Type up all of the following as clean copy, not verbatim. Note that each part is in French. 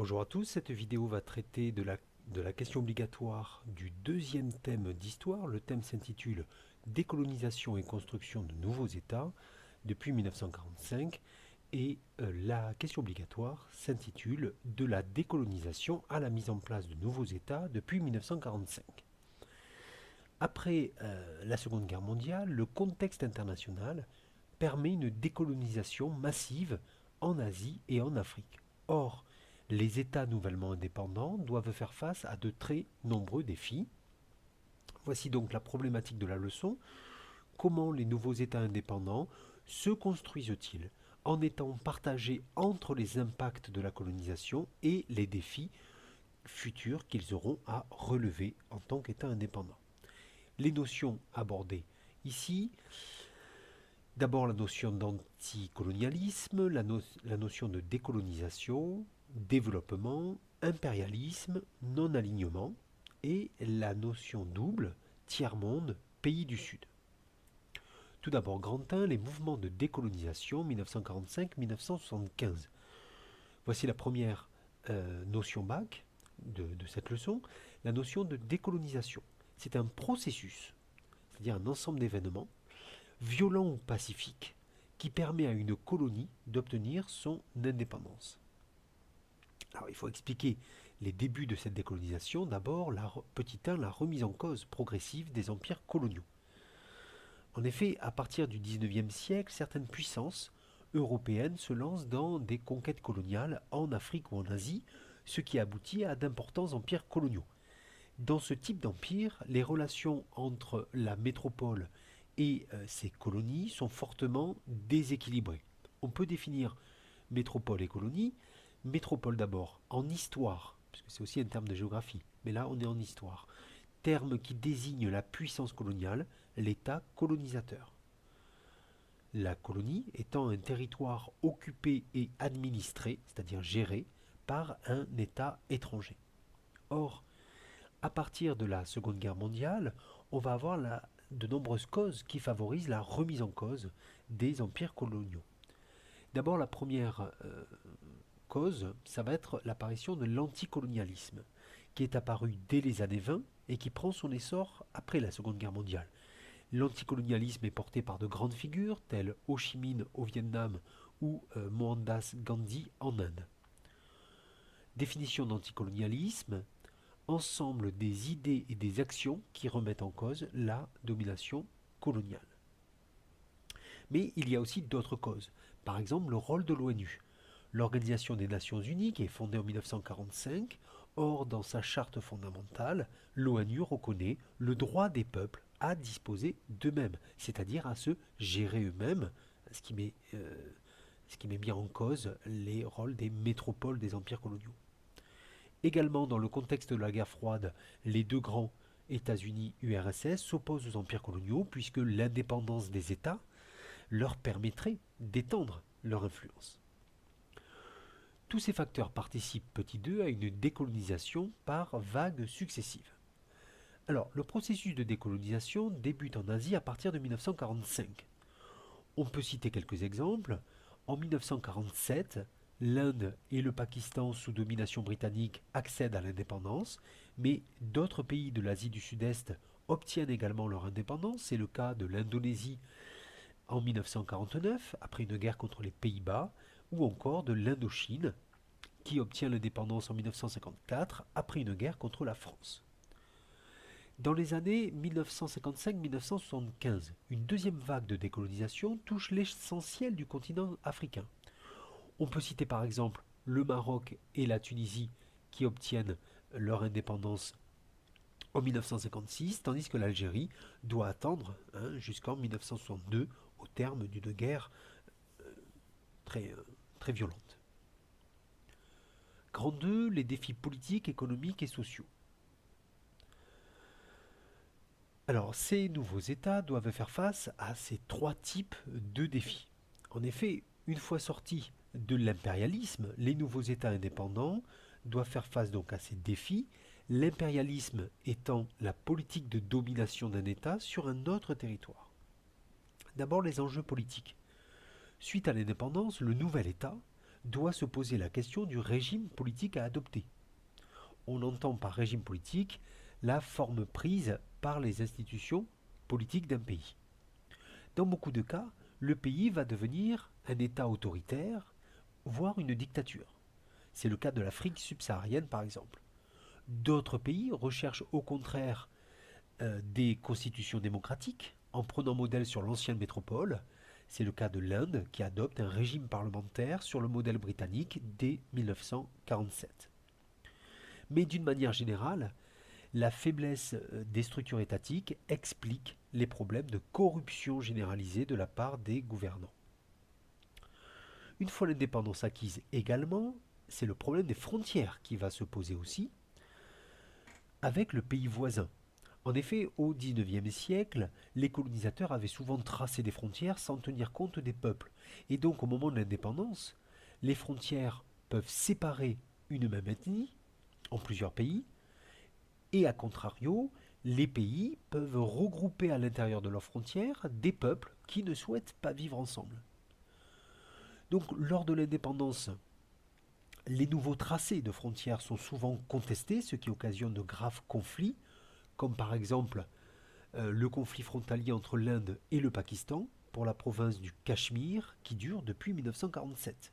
Bonjour à tous, cette vidéo va traiter de la question obligatoire du deuxième thème d'histoire. Le thème s'intitule Décolonisation et construction de nouveaux États depuis 1945 et la question obligatoire s'intitule De la décolonisation à la mise en place de nouveaux États depuis 1945. Après la Seconde Guerre mondiale, le contexte international permet une décolonisation massive en Asie et en Afrique. Or, les États nouvellement indépendants doivent faire face à de très nombreux défis. Voici donc la problématique de la leçon. Comment les nouveaux États indépendants se construisent-ils en étant partagés entre les impacts de la colonisation et les défis futurs qu'ils auront à relever en tant qu'État indépendant. Les notions abordées ici, d'abord la notion d'anticolonialisme, la notion de décolonisation, développement, impérialisme, non-alignement et la notion double, tiers-monde, pays du Sud. Tout d'abord, grand 1, les mouvements de décolonisation 1945-1975. Voici la première notion bac de cette leçon, la notion de décolonisation. C'est un processus, c'est-à-dire un ensemble d'événements, violent ou pacifique, qui permet à une colonie d'obtenir son indépendance. Alors il faut expliquer les débuts de cette décolonisation. D'abord, petit 1, la remise en cause progressive des empires coloniaux. En effet, à partir du XIXe siècle, certaines puissances européennes se lancent dans des conquêtes coloniales en Afrique ou en Asie, ce qui aboutit à d'importants empires coloniaux. Dans ce type d'empire, les relations entre la métropole et ses colonies sont fortement déséquilibrées. On peut définir métropole et colonie. Métropole d'abord, en histoire, parce que c'est aussi un terme de géographie, mais là on est en histoire. Terme qui désigne la puissance coloniale, l'État colonisateur. La colonie étant un territoire occupé et administré, c'est-à-dire géré, par un État étranger. Or, à partir de la Seconde Guerre mondiale, on va avoir de nombreuses causes qui favorisent la remise en cause des empires coloniaux. D'abord, la première cause, ça va être l'apparition de l'anticolonialisme, qui est apparu dès les années 20 et qui prend son essor après la Seconde Guerre mondiale. L'anticolonialisme est porté par de grandes figures telles Ho Chi Minh au Vietnam ou Mohandas Gandhi en Inde. Définition d'anticolonialisme, ensemble des idées et des actions qui remettent en cause la domination coloniale. Mais il y a aussi d'autres causes, par exemple le rôle de l'ONU. L'Organisation des Nations Unies, qui est fondée en 1945, or dans sa charte fondamentale, l'ONU reconnaît le droit des peuples à disposer d'eux-mêmes, c'est-à-dire à se gérer eux-mêmes, ce qui met bien en cause les rôles des métropoles des empires coloniaux. Également dans le contexte de la guerre froide, les deux grands États-Unis-URSS s'opposent aux empires coloniaux puisque l'indépendance des États leur permettrait d'étendre leur influence. Tous ces facteurs participent, petit 2, à une décolonisation par vagues successives. Alors, le processus de décolonisation débute en Asie à partir de 1945. On peut citer quelques exemples. En 1947, l'Inde et le Pakistan sous domination britannique accèdent à l'indépendance, mais d'autres pays de l'Asie du Sud-Est obtiennent également leur indépendance. C'est le cas de l'Indonésie en 1949, après une guerre contre les Pays-Bas, ou encore de l'Indochine, qui obtient l'indépendance en 1954, après une guerre contre la France. Dans les années 1955-1975, une deuxième vague de décolonisation touche l'essentiel du continent africain. On peut citer par exemple le Maroc et la Tunisie qui obtiennent leur indépendance en 1956, tandis que l'Algérie doit attendre jusqu'en 1962 au terme d'une guerre très, très violente. Grand 2, les défis politiques, économiques et sociaux. Alors, ces nouveaux États doivent faire face à ces trois types de défis. En effet, une fois sortis de l'impérialisme, les nouveaux États indépendants doivent faire face donc à ces défis, l'impérialisme étant la politique de domination d'un État sur un autre territoire. D'abord les enjeux politiques. Suite à l'indépendance, le nouvel État doit se poser la question du régime politique à adopter. On entend par régime politique la forme prise par les institutions politiques d'un pays. Dans beaucoup de cas, le pays va devenir un État autoritaire, voire une dictature. C'est le cas de l'Afrique subsaharienne par exemple. D'autres pays recherchent au contraire des constitutions démocratiques en prenant modèle sur l'ancienne métropole. C'est le cas de l'Inde qui adopte un régime parlementaire sur le modèle britannique dès 1947. Mais d'une manière générale, la faiblesse des structures étatiques explique les problèmes de corruption généralisée de la part des gouvernants. Une fois l'indépendance acquise également, c'est le problème des frontières qui va se poser aussi avec le pays voisin. En effet, au XIXe siècle, les colonisateurs avaient souvent tracé des frontières sans tenir compte des peuples. Et donc au moment de l'indépendance, les frontières peuvent séparer une même ethnie en plusieurs pays, et à contrario, les pays peuvent regrouper à l'intérieur de leurs frontières des peuples qui ne souhaitent pas vivre ensemble. Donc lors de l'indépendance, les nouveaux tracés de frontières sont souvent contestés, ce qui occasionne de graves conflits, comme par exemple le conflit frontalier entre l'Inde et le Pakistan pour la province du Cachemire qui dure depuis 1947.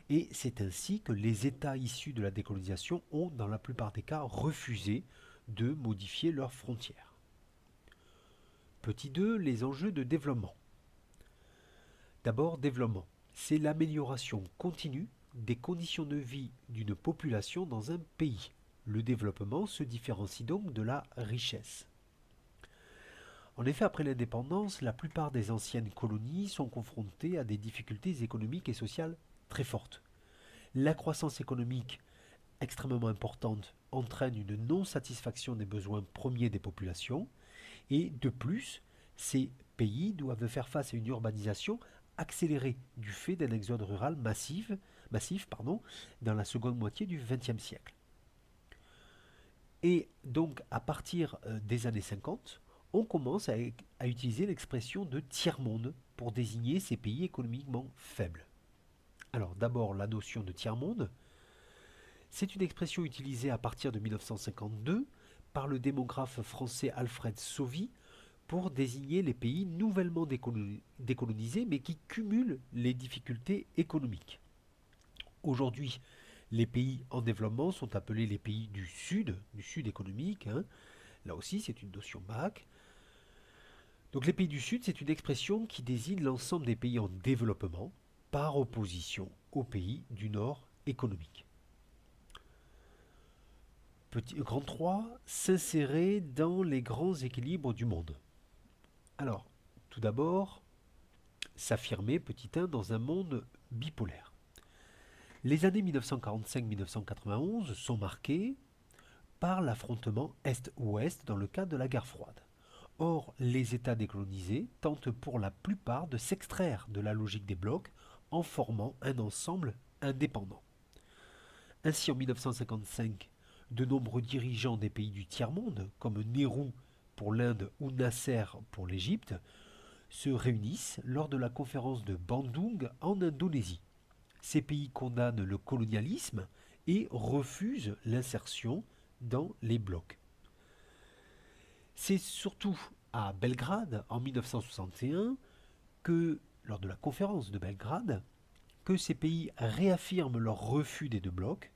Et c'est ainsi que les États issus de la décolonisation ont, dans la plupart des cas, refusé de modifier leurs frontières. Petit 2, les enjeux de développement. D'abord, développement. C'est l'amélioration continue des conditions de vie d'une population dans un pays. Le développement se différencie donc de la richesse. En effet, après l'indépendance, la plupart des anciennes colonies sont confrontées à des difficultés économiques et sociales très fortes. La croissance économique extrêmement importante entraîne une non-satisfaction des besoins premiers des populations et de plus, ces pays doivent faire face à une urbanisation accélérée du fait d'un exode rural massif dans la seconde moitié du XXe siècle. Et donc, à partir des années 50, on commence à utiliser l'expression de tiers-monde pour désigner ces pays économiquement faibles. Alors, d'abord, la notion de tiers-monde, c'est une expression utilisée à partir de 1952 par le démographe français Alfred Sauvy pour désigner les pays nouvellement décolonisés mais qui cumulent les difficultés économiques. Aujourd'hui, les pays en développement sont appelés les pays du sud économique. Là aussi, c'est une notion bac. Donc les pays du sud, c'est une expression qui désigne l'ensemble des pays en développement par opposition aux pays du nord économique. Grand 3, s'insérer dans les grands équilibres du monde. Alors, tout d'abord, s'affirmer, petit 1, dans un monde bipolaire. Les années 1945-1991 sont marquées par l'affrontement Est-Ouest dans le cadre de la guerre froide. Or, les États décolonisés tentent pour la plupart de s'extraire de la logique des blocs en formant un ensemble indépendant. Ainsi, en 1955, de nombreux dirigeants des pays du tiers-monde, comme Nehru pour l'Inde ou Nasser pour l'Égypte, se réunissent lors de la conférence de Bandung en Indonésie. Ces pays condamnent le colonialisme et refusent l'insertion dans les blocs. C'est surtout à Belgrade, en 1961, que, lors de la conférence de Belgrade, que ces pays réaffirment leur refus des deux blocs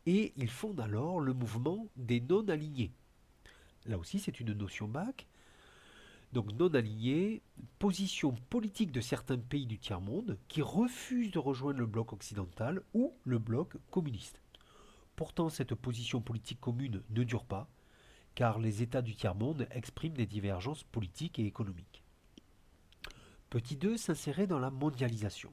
et ils fondent alors le mouvement des non-alignés. Là aussi, c'est une notion bac. Donc non-alignés, position politique de certains pays du tiers-monde qui refusent de rejoindre le bloc occidental ou le bloc communiste. Pourtant, cette position politique commune ne dure pas, car les États du tiers-monde expriment des divergences politiques et économiques. Petit 2, s'insérer dans la mondialisation.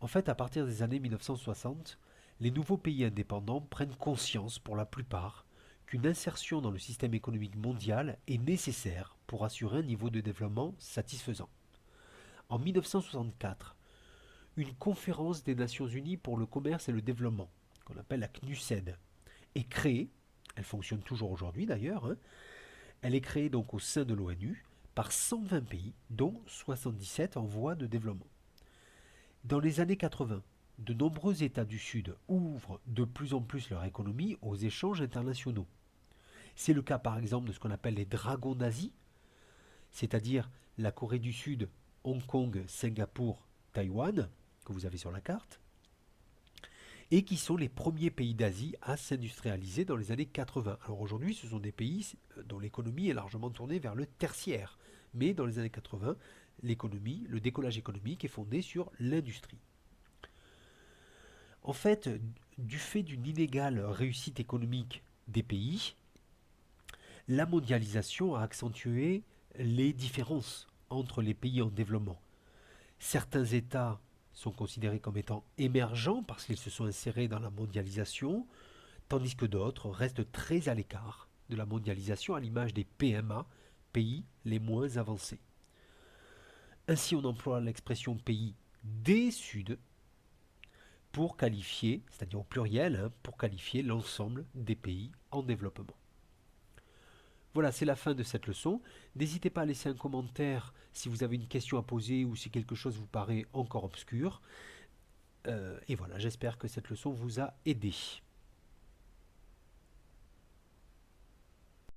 En fait, à partir des années 1960, les nouveaux pays indépendants prennent conscience, pour la plupart, qu'une insertion dans le système économique mondial est nécessaire pour assurer un niveau de développement satisfaisant. En 1964, une conférence des Nations Unies pour le commerce et le développement, qu'on appelle la CNUSED, est créée. Elle fonctionne toujours aujourd'hui d'ailleurs. Elle est créée donc au sein de l'ONU par 120 pays, dont 77 en voie de développement. Dans les années 80, de nombreux États du Sud ouvrent de plus en plus leur économie aux échanges internationaux. C'est le cas par exemple de ce qu'on appelle les dragons d'Asie, c'est-à-dire la Corée du Sud, Hong Kong, Singapour, Taïwan, que vous avez sur la carte, et qui sont les premiers pays d'Asie à s'industrialiser dans les années 80. Alors aujourd'hui, ce sont des pays dont l'économie est largement tournée vers le tertiaire, mais dans les années 80, l'économie, le décollage économique est fondé sur l'industrie. En fait, du fait d'une inégale réussite économique des pays, la mondialisation a accentué les différences entre les pays en développement. Certains États sont considérés comme étant émergents parce qu'ils se sont insérés dans la mondialisation, tandis que d'autres restent très à l'écart de la mondialisation à l'image des PMA, pays les moins avancés. Ainsi on emploie l'expression pays des Suds pour qualifier, c'est-à-dire au pluriel, pour qualifier l'ensemble des pays en développement. Voilà, c'est la fin de cette leçon. N'hésitez pas à laisser un commentaire si vous avez une question à poser ou si quelque chose vous paraît encore obscur. Et voilà, j'espère que cette leçon vous a aidé.